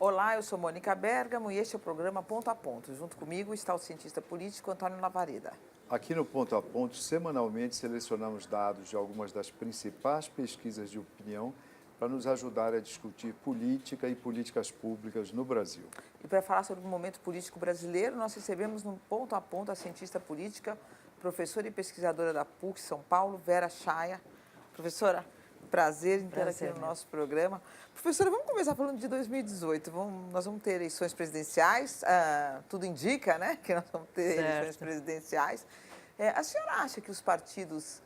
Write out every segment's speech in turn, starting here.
Olá, eu sou Mônica Bergamo e este é o programa Ponto a Ponto. Junto comigo está o cientista político Antônio Lavareda. Aqui no Ponto a Ponto, semanalmente selecionamos dados de algumas das principais pesquisas de opinião para nos ajudar a discutir política e políticas públicas no Brasil. E para falar sobre o momento político brasileiro, nós recebemos no Ponto a Ponto a cientista política, professora e pesquisadora da PUC São Paulo, Vera Chaia. Professora, prazer em ter aqui no nosso programa. Professora, vamos começar falando de 2018. Nós vamos ter eleições presidenciais, tudo indica, né, que nós vamos ter eleições presidenciais. A senhora acha que os partidos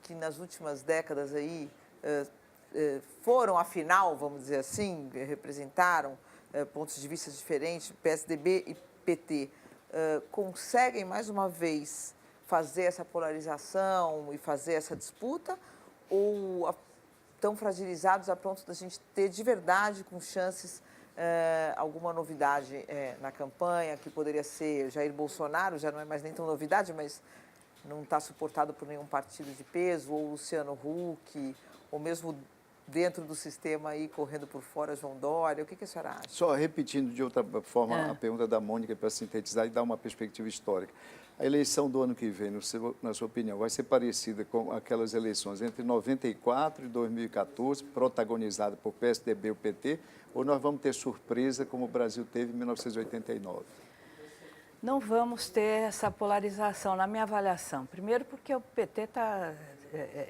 que nas últimas décadas aí foram à final, vamos dizer assim, representaram pontos de vista diferentes, PSDB e PT, conseguem mais uma vez fazer essa polarização e fazer essa disputa, ou tão fragilizados a ponto da gente ter de verdade, com chances, alguma novidade na campanha, que poderia ser Jair Bolsonaro, já não é mais nem tão novidade, mas não está suportado por nenhum partido de peso, ou Luciano Huck, ou mesmo dentro do sistema aí, correndo por fora, João Dória. O que a senhora acha? Só repetindo de outra forma a pergunta da Mônica para sintetizar e dar uma perspectiva histórica. A eleição do ano que vem, na sua opinião, vai ser parecida com aquelas eleições entre 94 e 2014, protagonizada por PSDB e o PT, ou nós vamos ter surpresa como o Brasil teve em 1989? Não vamos ter essa polarização, na minha avaliação. Primeiro porque o PT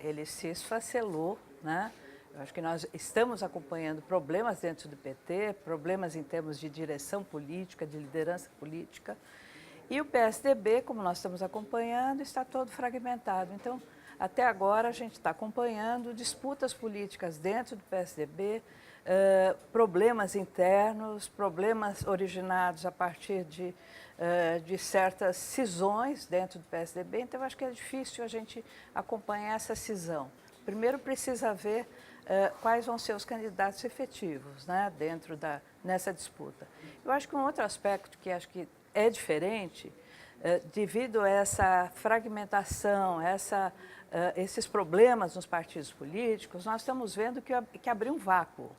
ele se esfacelou, né? Eu acho que nós estamos acompanhando problemas dentro do PT, problemas em termos de direção política, de liderança política. E o PSDB, como nós estamos acompanhando, está todo fragmentado. Então, até agora, a gente está acompanhando disputas políticas dentro do PSDB, problemas internos, problemas originados a partir de certas cisões dentro do PSDB. Então, eu acho que é difícil a gente acompanhar essa cisão. Primeiro, precisa ver quais vão ser os candidatos efetivos, né, nessa disputa. Eu acho que um outro aspecto que acho que é diferente, devido a essa fragmentação, esses problemas nos partidos políticos, nós estamos vendo que abriu um vácuo.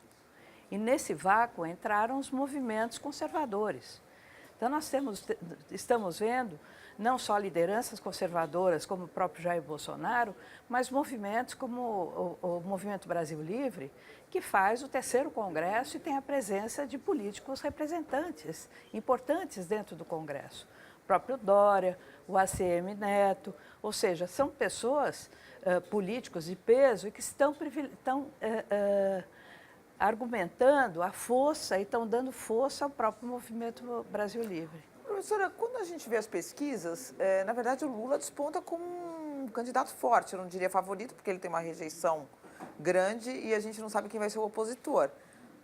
E nesse vácuo entraram os movimentos conservadores. Então, nós estamos vendo não só lideranças conservadoras, como o próprio Jair Bolsonaro, mas movimentos como o Movimento Brasil Livre, que faz o 3º Congresso e tem a presença de políticos representantes importantes dentro do Congresso. O próprio Dória, o ACM Neto, ou seja, são pessoas, políticos de peso, e que estão argumentando a força e estão dando força ao próprio Movimento Brasil Livre. Professora, quando a gente vê as pesquisas, na verdade o Lula desponta como um candidato forte, eu não diria favorito, porque ele tem uma rejeição grande e a gente não sabe quem vai ser o opositor.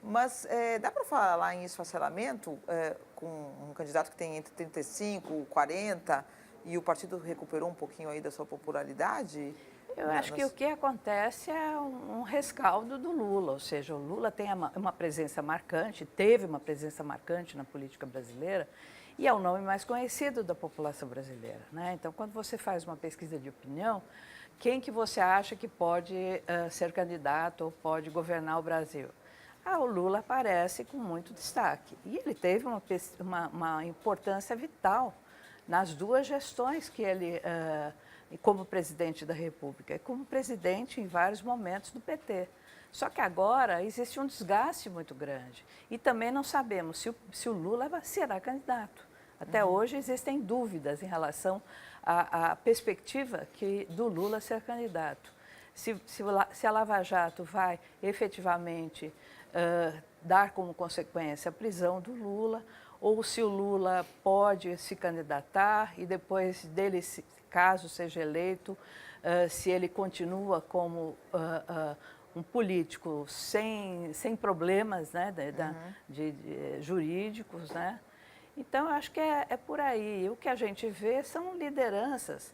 Mas dá para falar em esfacelamento com um candidato que tem entre 35, 40 e o partido recuperou um pouquinho aí da sua popularidade? Eu acho que o que acontece é um rescaldo do Lula, ou seja, o Lula tem uma presença marcante, teve uma presença marcante na política brasileira e é o nome mais conhecido da população brasileira, né? Então, quando você faz uma pesquisa de opinião, quem que você acha que pode ser candidato ou pode governar o Brasil? O Lula aparece com muito destaque e ele teve uma importância vital nas duas gestões que ele como presidente da República e como presidente em vários momentos do PT. Só que agora existe um desgaste muito grande e também não sabemos se o Lula será candidato. Até hoje existem dúvidas em relação à perspectiva do Lula ser candidato. Se a Lava Jato vai efetivamente dar como consequência a prisão do Lula, ou se o Lula pode se candidatar e depois dele, caso seja eleito, se ele continua como um político sem problemas, né, jurídicos, né? Então, acho que é por aí. O que a gente vê são lideranças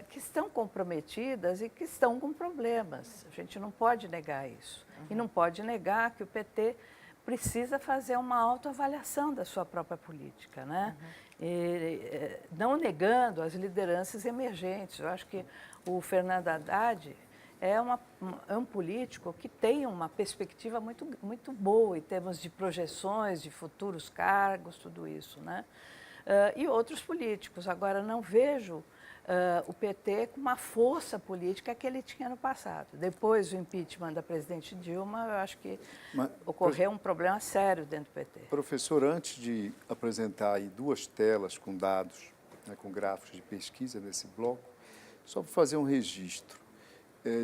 que estão comprometidas e que estão com problemas. A gente não pode negar isso. E não pode negar que o PT precisa fazer uma autoavaliação da sua própria política, né? Não negando as lideranças emergentes. Eu acho que o Fernando Haddad é um político que tem uma perspectiva muito boa em termos de projeções, de futuros cargos, tudo isso, né? E outros políticos. Agora, não vejo o PT com uma força política que ele tinha no passado. Depois do impeachment da presidente Dilma, eu acho que ocorreu um problema sério dentro do PT. Professor, antes de apresentar aí 2 telas com dados, né, com gráficos de pesquisa nesse bloco, só para fazer um registro.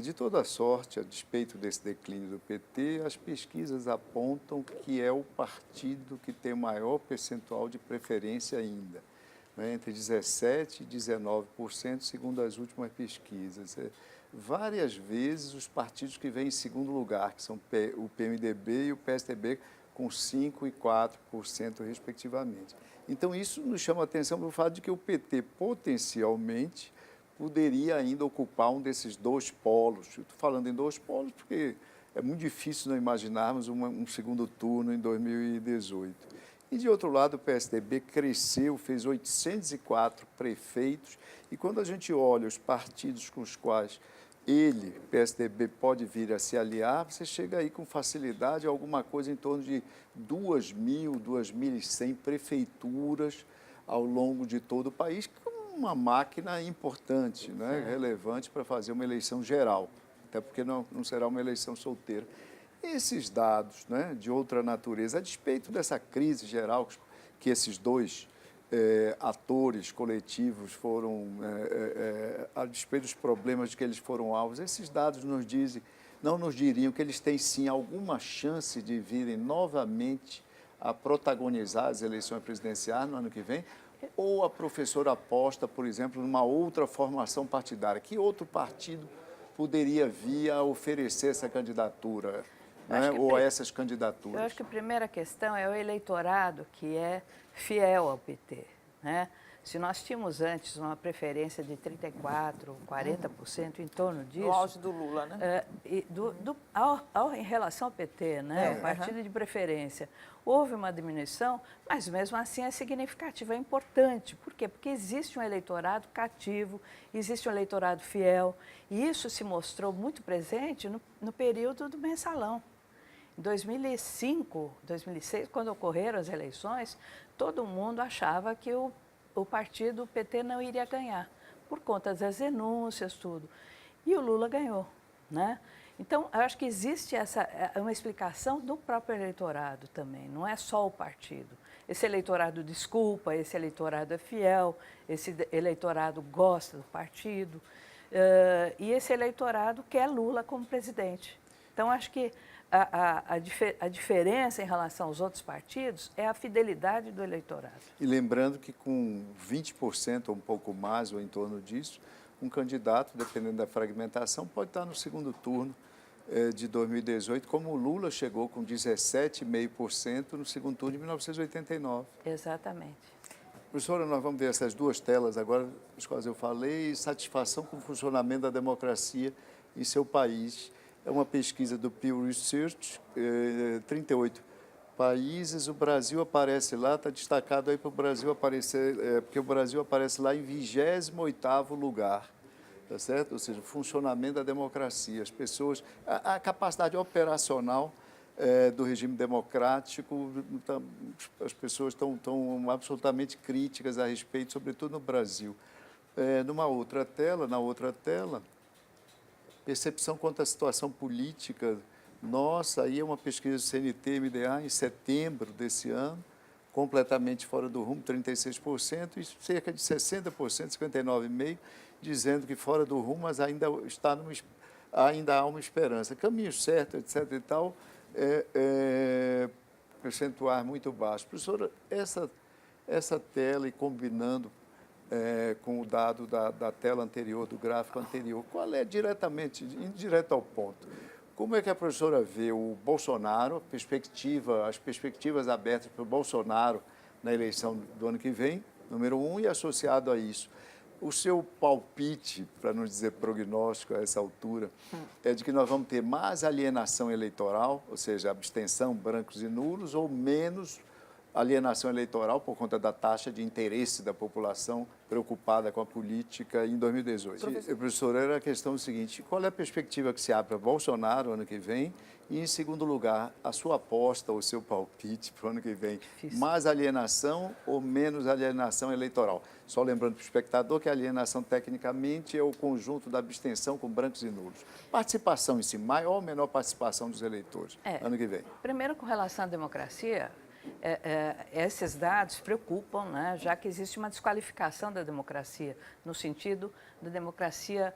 De toda sorte, a despeito desse declínio do PT, as pesquisas apontam que é o partido que tem maior percentual de preferência ainda, né, entre 17% e 19%, segundo as últimas pesquisas. Várias vezes os partidos que vêm em segundo lugar, que são o PMDB e o PSDB, com 5% e 4%, respectivamente. Então, isso nos chama a atenção pelo fato de que o PT, potencialmente, poderia ainda ocupar um desses 2 polos. Eu estou falando em 2 polos porque é muito difícil não imaginarmos um segundo turno em 2018. E, de outro lado, o PSDB cresceu, fez 804 prefeitos, e quando a gente olha os partidos com os quais ele, PSDB, pode vir a se aliar, você chega aí com facilidade a alguma coisa em torno de 2.000, 2.100 prefeituras ao longo de todo o país, uma máquina importante, né, relevante para fazer uma eleição geral, até porque não será uma eleição solteira. Esses dados, né, de outra natureza, a despeito dessa crise geral que esses 2 atores coletivos foram, a despeito dos problemas de que eles foram alvos, esses dados não nos diriam que eles têm sim alguma chance de virem novamente a protagonizar as eleições presidenciais no ano que vem? Ou a professora aposta, por exemplo, numa outra formação partidária? Que outro partido poderia vir a oferecer essa candidatura, né? Ou essas candidaturas? Eu acho que a primeira questão é o eleitorado que é fiel ao PT, né? Se nós tínhamos antes uma preferência de 34%, 40%, em torno disso... No auge do Lula, né? Em relação ao PT, né, o partido de preferência, houve uma diminuição, mas mesmo assim é significativa, é importante. Por quê? Porque existe um eleitorado cativo, existe um eleitorado fiel, e isso se mostrou muito presente no período do mensalão. Em 2005, 2006, quando ocorreram as eleições, todo mundo achava que o partido, o PT, não iria ganhar, por conta das denúncias, tudo. E o Lula ganhou, né? Então, eu acho que existe uma explicação do próprio eleitorado também, não é só o partido. Esse eleitorado desculpa, esse eleitorado é fiel, esse eleitorado gosta do partido, e esse eleitorado quer Lula como presidente. Então, acho que a diferença em relação aos outros partidos é a fidelidade do eleitorado. E lembrando que com 20% ou um pouco mais, ou em torno disso, um candidato, dependendo da fragmentação, pode estar no segundo turno de 2018, como o Lula chegou com 17,5% no segundo turno de 1989. Exatamente. Professora, nós vamos ver essas 2 telas agora, as quais eu falei, satisfação com o funcionamento da democracia em seu país. É uma pesquisa do Pew Research, 38 países, o Brasil aparece lá, está destacado aí para o Brasil aparecer, porque o Brasil aparece lá em 28º lugar, tá certo? Ou seja, o funcionamento da democracia, as pessoas, a capacidade operacional do regime democrático, as pessoas estão absolutamente críticas a respeito, sobretudo no Brasil. Na outra tela, percepção quanto à situação política nossa, aí é uma pesquisa do CNT-MDA em setembro desse ano, completamente fora do rumo, 36%, e cerca de 60%, 59,5%, dizendo que fora do rumo, mas ainda há uma esperança. Caminho certo, etc. e tal, percentuais muito baixos. Professora, essa tela e combinando com o dado da tela anterior, do gráfico anterior, qual é direto ao ponto? Como é que a professora vê o Bolsonaro, as perspectivas abertas para o Bolsonaro na eleição do ano que vem, número 1, e associado a isso, o seu palpite, para não dizer prognóstico a essa altura, é de que nós vamos ter mais alienação eleitoral, ou seja, abstenção, brancos e nulos, ou menos alienação eleitoral por conta da taxa de interesse da população preocupada com a política em 2018. Professor, era a questão seguinte, qual é a perspectiva que se abre para Bolsonaro ano que vem? E, em segundo lugar, a sua aposta, o seu palpite para o ano que vem, mais alienação ou menos alienação eleitoral? Só lembrando para o espectador que a alienação, tecnicamente, é o conjunto da abstenção com brancos e nulos. Participação em si, maior ou menor participação dos eleitores ano que vem? Primeiro, com relação à democracia, esses dados preocupam, né, já que existe uma desqualificação da democracia, no sentido da democracia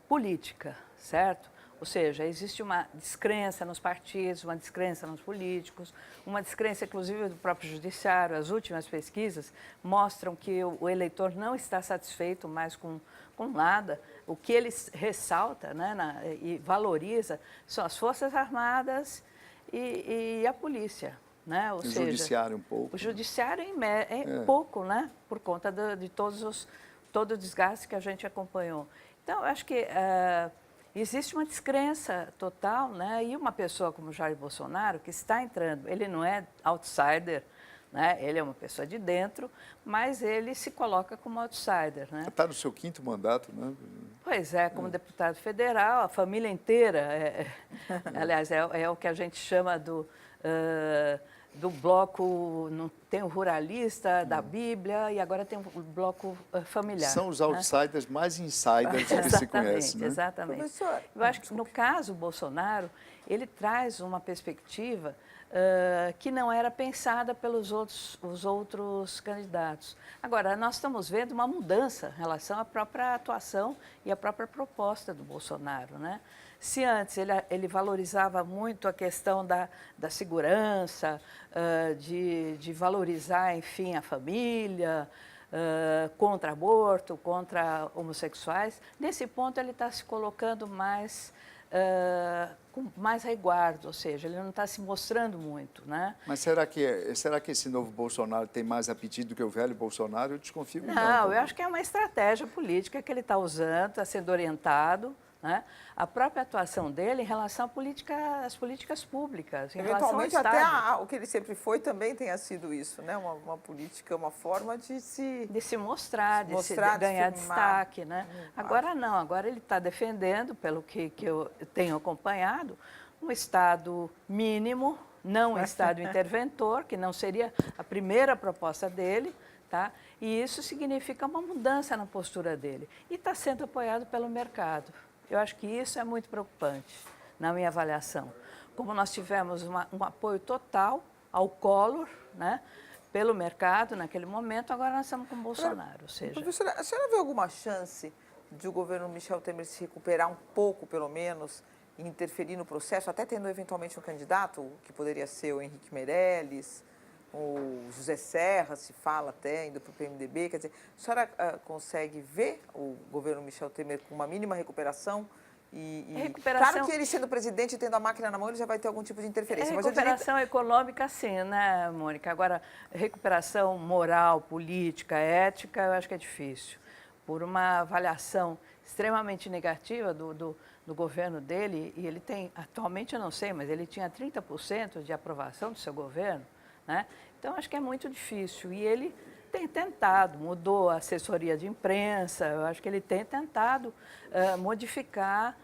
política, certo? Ou seja, existe uma descrença nos partidos, uma descrença nos políticos, uma descrença, inclusive, do próprio judiciário. As últimas pesquisas mostram que o eleitor não está satisfeito mais com nada. O que ele ressalta, né, e valoriza são as Forças Armadas e a polícia. Né? Ou seja, judiciário um pouco. O judiciário pouco, né? Por conta de todo o desgaste que a gente acompanhou. Então, eu acho que existe uma descrença total, né? E uma pessoa como Jair Bolsonaro, que está entrando, ele não é outsider, né? Ele é uma pessoa de dentro, mas ele se coloca como outsider. Né? Está no seu 5º mandato, né? Pois é, como deputado federal, a família inteira, aliás, é o que a gente chama do bloco, não, tem o ruralista da Bíblia e agora tem o bloco familiar. São os outsiders, né? Mais insiders que se conhece, né? Exatamente. Professor, eu acho que no caso Bolsonaro, ele traz uma perspectiva que não era pensada pelos outros candidatos. Agora, nós estamos vendo uma mudança em relação à própria atuação e à própria proposta do Bolsonaro, né? Se antes ele valorizava muito a questão da segurança, de valorizar, enfim, a família, contra aborto, contra homossexuais, nesse ponto ele está se colocando mais com mais resguardo, ou seja, ele não está se mostrando muito, né? Mas será que esse novo Bolsonaro tem mais apetite do que o velho Bolsonaro? Eu desconfio que não. Não, eu acho que é uma estratégia política que ele está usando, está sendo orientado, né? A própria atuação dele em relação às políticas públicas, em eventualmente relação ao Estado. Até o que ele sempre foi também tenha sido isso, né? Uma política, uma forma de se mostrar, de ganhar destaque, né? Agora não, agora ele está defendendo, pelo que eu tenho acompanhado, um Estado mínimo, não um Estado interventor, que não seria a primeira proposta dele, tá? E isso significa uma mudança na postura dele. E está sendo apoiado pelo mercado. Eu acho que isso é muito preocupante, na minha avaliação. Como nós tivemos um apoio total ao Collor, né, pelo mercado naquele momento, agora nós estamos com o Bolsonaro. Ou seja... Professora, a senhora vê alguma chance de o governo Michel Temer se recuperar um pouco, pelo menos, e interferir no processo, até tendo eventualmente um candidato, que poderia ser o Henrique Meirelles, o José Serra, se fala até, indo para o PMDB, quer dizer, a senhora consegue ver o governo Michel Temer com uma mínima recuperação? Claro que ele sendo presidente e tendo a máquina na mão, ele já vai ter algum tipo de interferência. Recuperação econômica, sim, né, Mônica? Agora, recuperação moral, política, ética, eu acho que é difícil. Por uma avaliação extremamente negativa do governo dele, e ele tem, atualmente eu não sei, mas ele tinha 30% de aprovação do seu governo, né? Então, acho que é muito difícil. E ele tem tentado, mudou a assessoria de imprensa, eu acho que ele tem tentado modificar,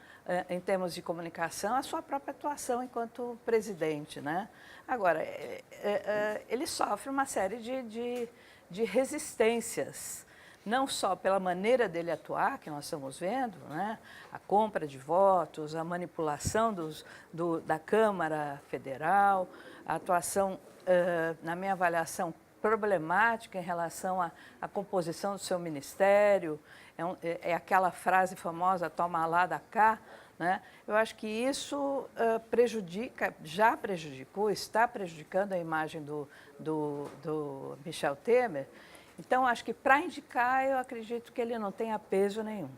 em termos de comunicação, a sua própria atuação enquanto presidente, né? Agora, ele sofre uma série de resistências, não só pela maneira dele atuar, que nós estamos vendo, né? A compra de votos, a manipulação da Câmara Federal, a atuação, na minha avaliação, problemática em relação à composição do seu ministério, é aquela frase famosa, toma lá da cá, né? Eu acho que isso já prejudicou, está prejudicando a imagem do Michel Temer. Então, acho que para indicar, eu acredito que ele não tenha peso nenhum,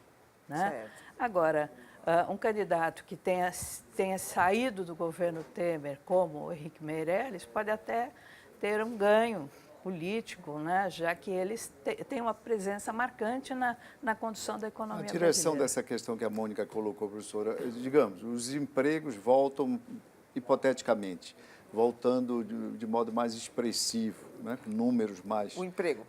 né? Certo. Agora, um candidato que tenha saído do governo Temer, como o Henrique Meirelles, pode até ter um ganho político, né? Já que eles têm uma presença marcante na condução da economia brasileira. A direção dessa questão que a Mônica colocou, professora, digamos, os empregos voltam, hipoteticamente, voltando de modo mais expressivo, né? Com números mais... O emprego.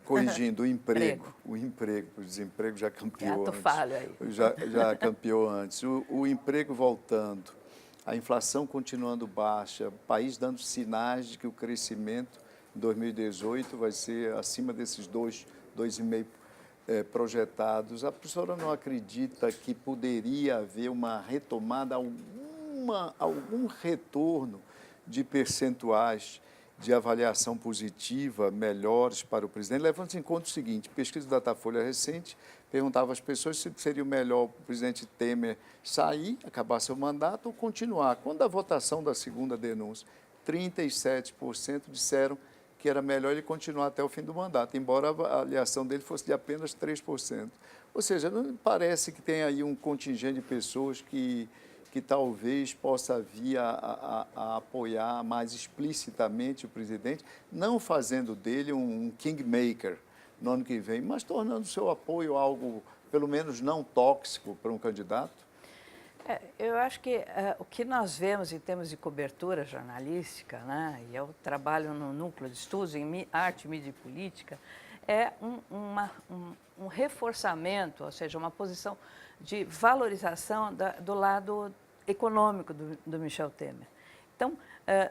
Corrigindo, o emprego, o desemprego já campeou Ato antes. falho aí. Já campeou antes. O emprego voltando, a inflação continuando baixa, o país dando sinais de que o crescimento em 2018 vai ser acima desses 2,5% projetados. A professora não acredita que poderia haver uma retomada, algum retorno de percentuais de avaliação positiva, melhores para o presidente, levando-se em conta o seguinte: pesquisa do Datafolha recente perguntava às pessoas se seria melhor o presidente Temer sair, acabar seu mandato ou continuar. Quando a votação da segunda denúncia, 37% disseram que era melhor ele continuar até o fim do mandato, embora a avaliação dele fosse de apenas 3%. Ou seja, não parece que tem aí um contingente de pessoas que talvez possa vir a apoiar mais explicitamente o presidente, não fazendo dele um kingmaker no ano que vem, mas tornando o seu apoio algo, pelo menos, não tóxico para um candidato? Eu acho que o que nós vemos em termos de cobertura jornalística, né, e eu trabalho no núcleo de estudos em arte, mídia e política, é um reforçamento, ou seja, uma posição de valorização do lado econômico do Michel Temer. Então,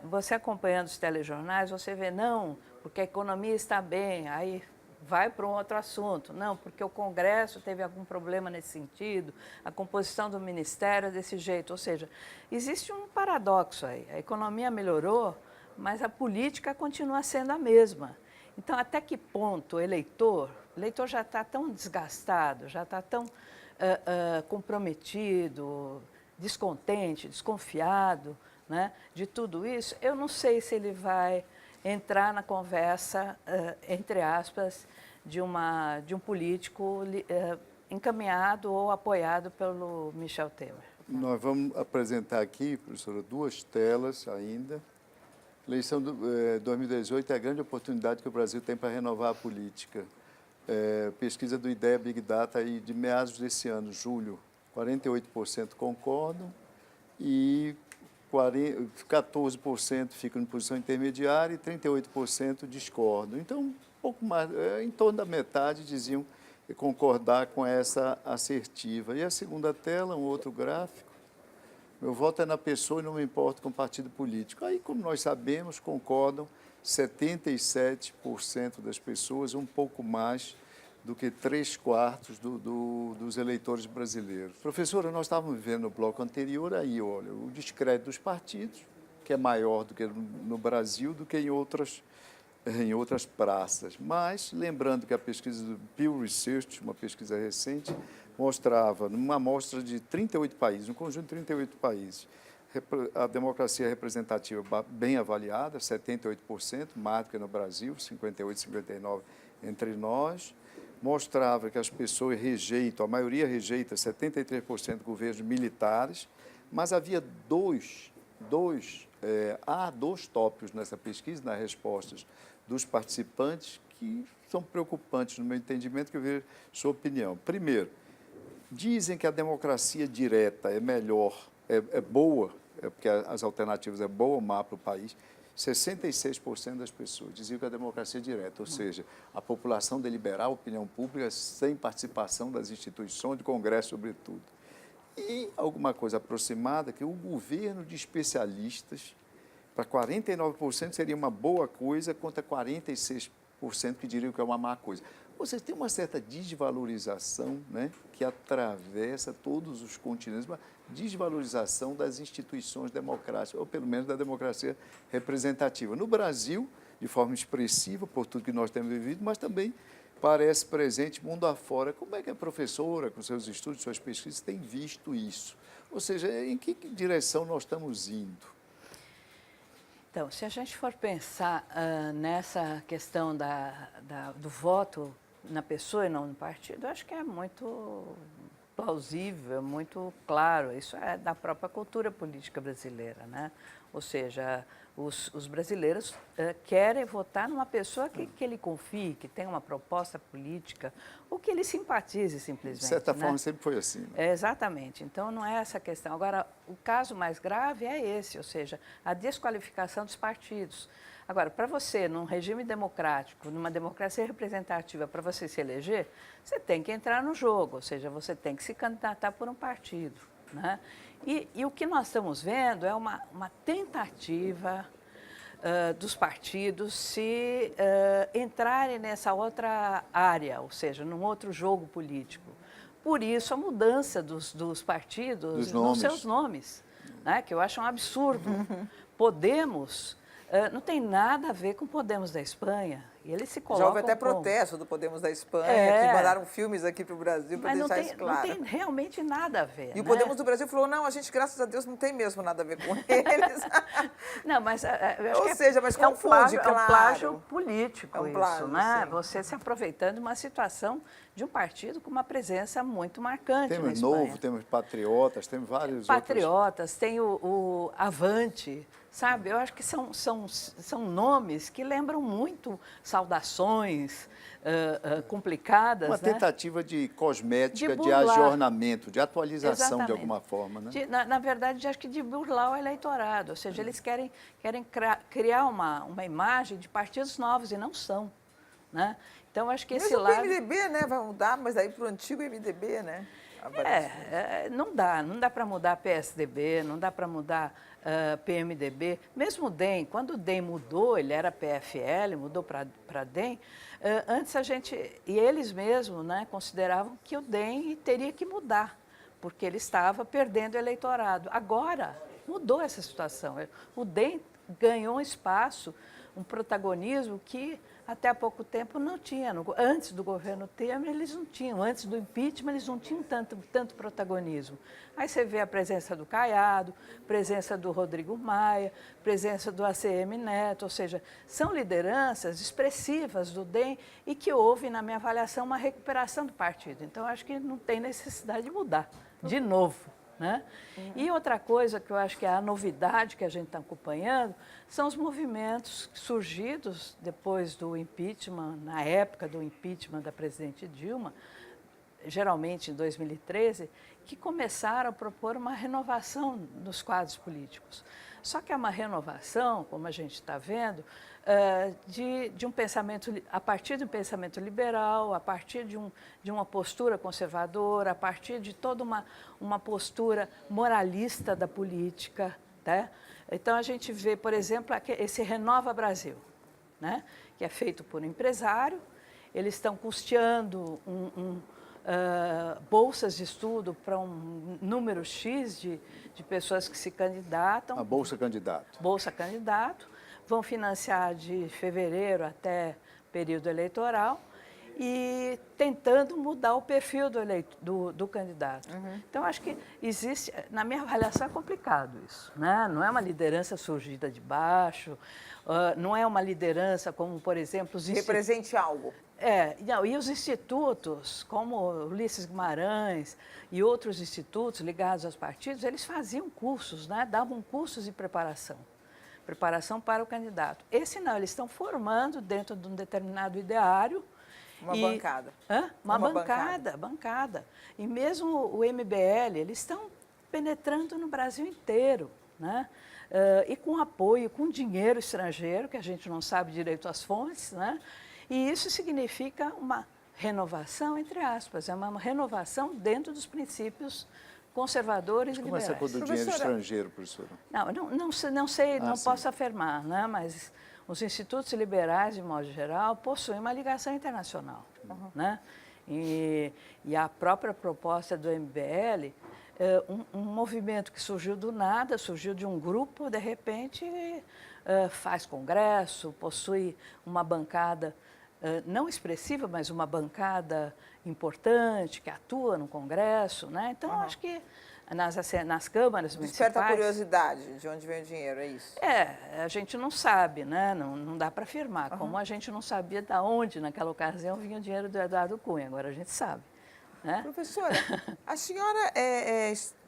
você acompanhando os telejornais, você vê, não, porque a economia está bem, aí vai para um outro assunto. Não, porque o Congresso teve algum problema nesse sentido, a composição do Ministério é desse jeito. Ou seja, existe um paradoxo aí. A economia melhorou, mas a política continua sendo a mesma. Então, até que ponto o eleitor já está tão desgastado, já está tão comprometido, descontente, desconfiado, né, de tudo isso, eu não sei se ele vai entrar na conversa, entre aspas, de um político encaminhado ou apoiado pelo Michel Temer. Nós vamos apresentar aqui, professora, 2 telas ainda. A eleição de 2018 é a grande oportunidade que o Brasil tem para renovar a política. Pesquisa do IDEA Big Data aí de meados desse ano, julho, 48% concordam e 14% ficam em posição intermediária e 38% discordam. Então, um pouco mais, em torno da metade diziam concordar com essa assertiva. E a segunda tela, um outro gráfico. Meu voto é na pessoa e não me importo com o partido político. Aí, como nós sabemos, concordam 77% das pessoas, um pouco mais do que 3/4 dos eleitores brasileiros. Professora, nós estávamos vendo no bloco anterior aí, olha, o descrédito dos partidos, que é maior do que no Brasil, do que em outras praças. Mas, lembrando que a pesquisa do Pew Research, uma pesquisa recente, mostrava, numa amostra de 38 países, um conjunto de 38 países, a democracia representativa bem avaliada, 78%, mais do que no Brasil, 58%, 59% entre nós, mostrava que as pessoas rejeitam, a maioria rejeita 73% governos militares, mas havia dois tópicos nessa pesquisa, nas respostas dos participantes, que são preocupantes no meu entendimento, que eu vejo sua opinião. Primeiro, dizem que a democracia direta é melhor, é boa, porque as alternativas é boa ou má para o país. 66% das pessoas diziam que a democracia é direta, ou seja, a população deliberar a opinião pública sem participação das instituições, do Congresso, sobretudo. E alguma coisa aproximada, que o governo de especialistas, para 49% seria uma boa coisa, contra 46% que diriam que é uma má coisa. Ou seja, tem uma certa desvalorização, né, que atravessa todos os continentes, uma desvalorização das instituições democráticas, ou pelo menos da democracia representativa. No Brasil, de forma expressiva, por tudo que nós temos vivido, mas também parece presente mundo afora. Como é que a professora, com seus estudos, suas pesquisas, tem visto isso? Ou seja, em que direção nós estamos indo? Então, se a gente for pensar nessa questão do voto na pessoa e não no partido, acho que é muito plausível, muito claro. Isso é da própria cultura política brasileira, né? Ou seja, os brasileiros querem votar numa pessoa que ele confie, que tenha uma proposta política, ou que ele simpatize simplesmente. De certa né? forma, sempre foi assim. Né? Exatamente. Então, não é essa a questão. Agora, o caso mais grave é esse, ou seja, a desqualificação dos partidos. Agora, para você, num regime democrático, numa democracia representativa, para você se eleger, você tem que entrar no jogo, ou seja, você tem que se candidatar por um partido. Né? E o que nós estamos vendo é uma tentativa dos partidos se entrarem nessa outra área, ou seja, num outro jogo político. Por isso, a mudança dos partidos nos seus nomes, né? Que eu acho um absurdo. Podemos não tem nada a ver com Podemos da Espanha. E eles se colocam. Já houve até protesto do Podemos da Espanha, que mandaram filmes aqui para o Brasil para deixar isso claro. Não tem realmente nada a ver. E o Podemos do Brasil falou: não, a gente, graças a Deus, não tem mesmo nada a ver com eles. Não, mas. Ou seja, mas confunde, claro. É um plágio político, é um plágio, isso, né? Sim. Você se aproveitando de uma situação de um partido com uma presença muito marcante. Temos Novo, temos Patriotas, temos vários Patriotas, tem o Avante. Sabe, eu acho que são nomes que lembram muito saudações complicadas. Uma tentativa de cosmética, de burlar. ajornamento, de atualização. Exatamente. De alguma forma. Né? Na verdade, acho que de burlar o eleitorado. Ou seja, eles querem criar uma imagem de partidos novos e não são. Né? Então, acho que esse lado... o MDB, né, vai mudar, mas aí para o antigo MDB, né? Não dá para mudar PSDB, não dá para mudar PMDB. Mesmo o DEM, quando o DEM mudou, ele era PFL, mudou para DEM, antes e eles mesmos, né, consideravam que o DEM teria que mudar, porque ele estava perdendo o eleitorado. Agora, mudou essa situação. O DEM ganhou um espaço, um protagonismo que até há pouco tempo não tinha. Antes do governo Temer, eles não tinham. Antes do impeachment, eles não tinham tanto protagonismo. Aí você vê a presença do Caiado, presença do Rodrigo Maia, presença do ACM Neto, ou seja, são lideranças expressivas do DEM e que houve, na minha avaliação, uma recuperação do partido. Então, acho que não tem necessidade de mudar de novo. Né? E outra coisa que eu acho que é a novidade que a gente está acompanhando são os movimentos surgidos depois do impeachment, na época do impeachment da presidente Dilma, geralmente em 2013, que começaram a propor uma renovação dos quadros políticos. Só que é uma renovação, como a gente está vendo, de um pensamento, a partir de um pensamento liberal, a partir de uma postura conservadora, a partir de toda uma postura moralista da política. Né? Então, a gente vê, por exemplo, esse Renova Brasil, né? Que é feito por um empresário, eles estão custeando bolsas de estudo para um número X de pessoas que se candidatam. A Bolsa Candidato. Bolsa Candidato. Vão financiar de fevereiro até período eleitoral e tentando mudar o perfil do candidato. Uhum. Então, acho que existe, na minha avaliação, é complicado isso. Né? Não é uma liderança surgida de baixo, não é uma liderança como, por exemplo... os represente algo. E os institutos, como Ulisses Guimarães e outros institutos ligados aos partidos, eles faziam cursos, né? Davam cursos de preparação para o candidato. Esse não, eles estão formando dentro de um determinado ideário. Uma bancada. Uma bancada. E mesmo o MBL, eles estão penetrando no Brasil inteiro, né? E com apoio, com dinheiro estrangeiro, que a gente não sabe direito as fontes, né? E isso significa uma renovação, entre aspas, é uma renovação dentro dos princípios conservadores e liberais. Como é essa coisa do dinheiro estrangeiro, professora? Não sei, não posso afirmar, né? Mas os institutos liberais, de modo geral, possuem uma ligação internacional. Uhum. Né? E a própria proposta do MBL, um movimento que surgiu do nada, surgiu de um grupo, de repente faz congresso, possui uma bancada não expressiva, mas uma bancada importante que atua no Congresso, né? Então, acho que nas câmaras municipais... Desperta a curiosidade de onde vem o dinheiro, é isso? A gente não sabe, né? Não dá para afirmar, como a gente não sabia de onde, naquela ocasião, vinha o dinheiro do Eduardo Cunha, agora a gente sabe. Né? Professora, a senhora,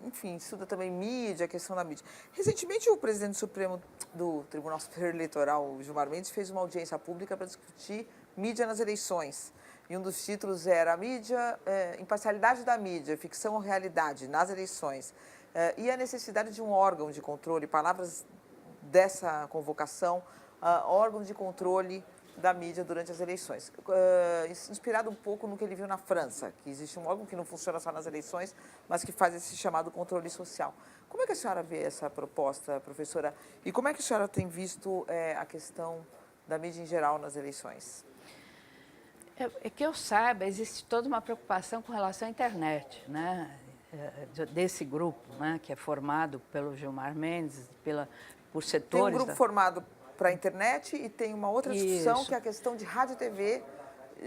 enfim, estuda também mídia, a questão da mídia. Recentemente, o presidente supremo do Tribunal Superior Eleitoral, Gilmar Mendes, fez uma audiência pública para discutir mídia nas eleições. E um dos títulos era a mídia, imparcialidade da mídia, ficção ou realidade nas eleições. E a necessidade de um órgão de controle, palavras dessa convocação, órgão de controle da mídia durante as eleições. Inspirado um pouco no que ele viu na França, que existe um órgão que não funciona só nas eleições, mas que faz esse chamado controle social. Como é que a senhora vê essa proposta, professora? E como é que a senhora tem visto a questão da mídia em geral nas eleições? É que eu saiba, existe toda uma preocupação com relação à internet, né? Desse grupo, né? Que é formado pelo Gilmar Mendes, por setores... Tem um grupo formado para a internet e tem uma outra discussão, Isso. que é a questão de rádio e TV,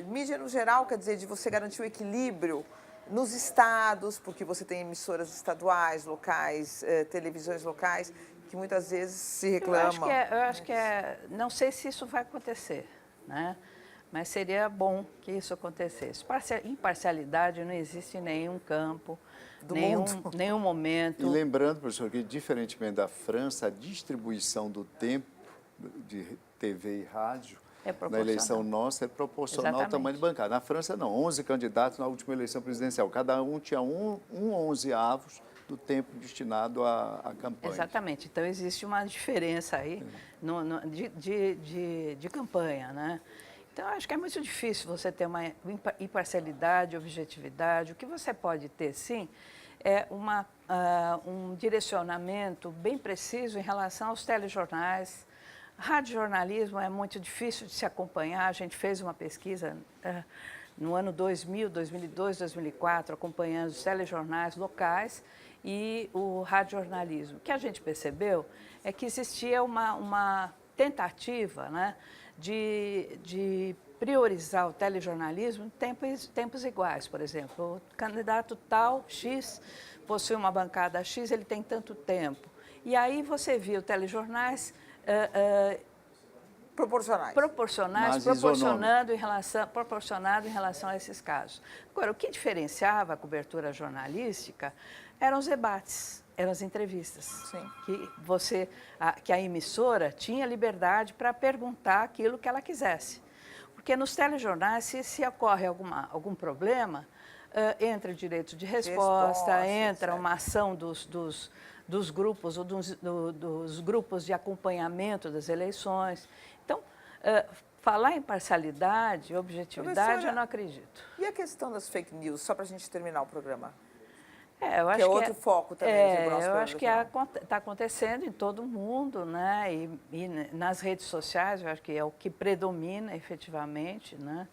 mídia no geral, quer dizer, de você garantir o equilíbrio nos estados, porque você tem emissoras estaduais, locais, televisões locais, que muitas vezes se reclamam. Eu acho que não sei se isso vai acontecer, né? Mas seria bom que isso acontecesse. Imparcialidade não existe em nenhum campo, nenhum momento. E lembrando, professor, que diferentemente da França, a distribuição do tempo de TV e rádio na eleição nossa é proporcional ao tamanho de bancada. Na França, não. 11 candidatos na última eleição presidencial. Cada um tinha um 11º do tempo destinado à campanha. Exatamente. Então, existe uma diferença aí de campanha, né? Então, acho que é muito difícil você ter uma imparcialidade, objetividade. O que você pode ter, sim, é um direcionamento bem preciso em relação aos telejornais. Radiojornalismo é muito difícil de se acompanhar. A gente fez uma pesquisa no ano 2000, 2002, 2004, acompanhando os telejornais locais e o radiojornalismo. O que a gente percebeu é que existia uma tentativa, né, de priorizar o telejornalismo em tempos iguais. Por exemplo, o candidato tal, X, possui uma bancada X, ele tem tanto tempo. E aí você viu telejornais proporcionando em relação a esses casos. Agora, o que diferenciava a cobertura jornalística eram os debates, eram as entrevistas. Sim. Que a emissora tinha liberdade para perguntar aquilo que ela quisesse. Porque nos telejornais, se ocorre algum problema, entra o direito de resposta, entra uma ação dos grupos ou dos grupos de acompanhamento das eleições. Então, falar em parcialidade, objetividade, eu não acredito. E a questão das fake news, só para a gente terminar o programa? Eu acho que é outro foco também. Eu acho que está acontecendo em todo mundo, né? E nas redes sociais, eu acho que é o que predomina efetivamente, né?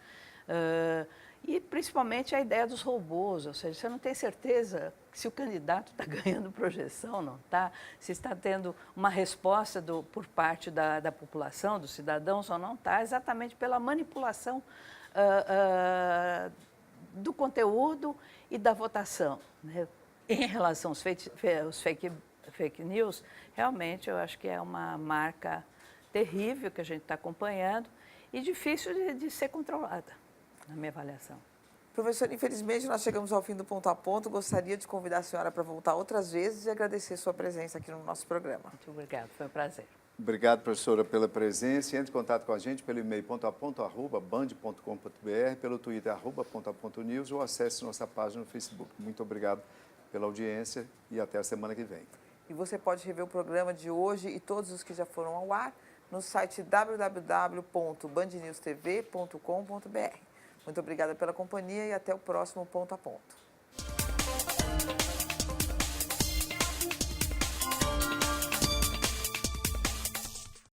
E principalmente a ideia dos robôs, ou seja, você não tem certeza se o candidato está ganhando projeção, não está, se está tendo uma resposta por parte da população, dos cidadãos ou não está, exatamente pela manipulação do conteúdo e da votação, né? Em relação aos fake news, realmente eu acho que é uma marca terrível que a gente está acompanhando e difícil de ser controlada, na minha avaliação. Professora, infelizmente nós chegamos ao fim do Ponto a Ponto. Gostaria de convidar a senhora para voltar outras vezes e agradecer sua presença aqui no nosso programa. Muito obrigada, foi um prazer. Obrigado, professora, pela presença. Entre em contato com a gente pelo e-mail pontoaponto@band.com.br, pelo Twitter @pontoapontonews ou acesse nossa página no Facebook. Muito obrigado pela audiência e até a semana que vem. E você pode rever o programa de hoje e todos os que já foram ao ar no site www.bandnewstv.com.br. Muito obrigada pela companhia e até o próximo Ponto a Ponto.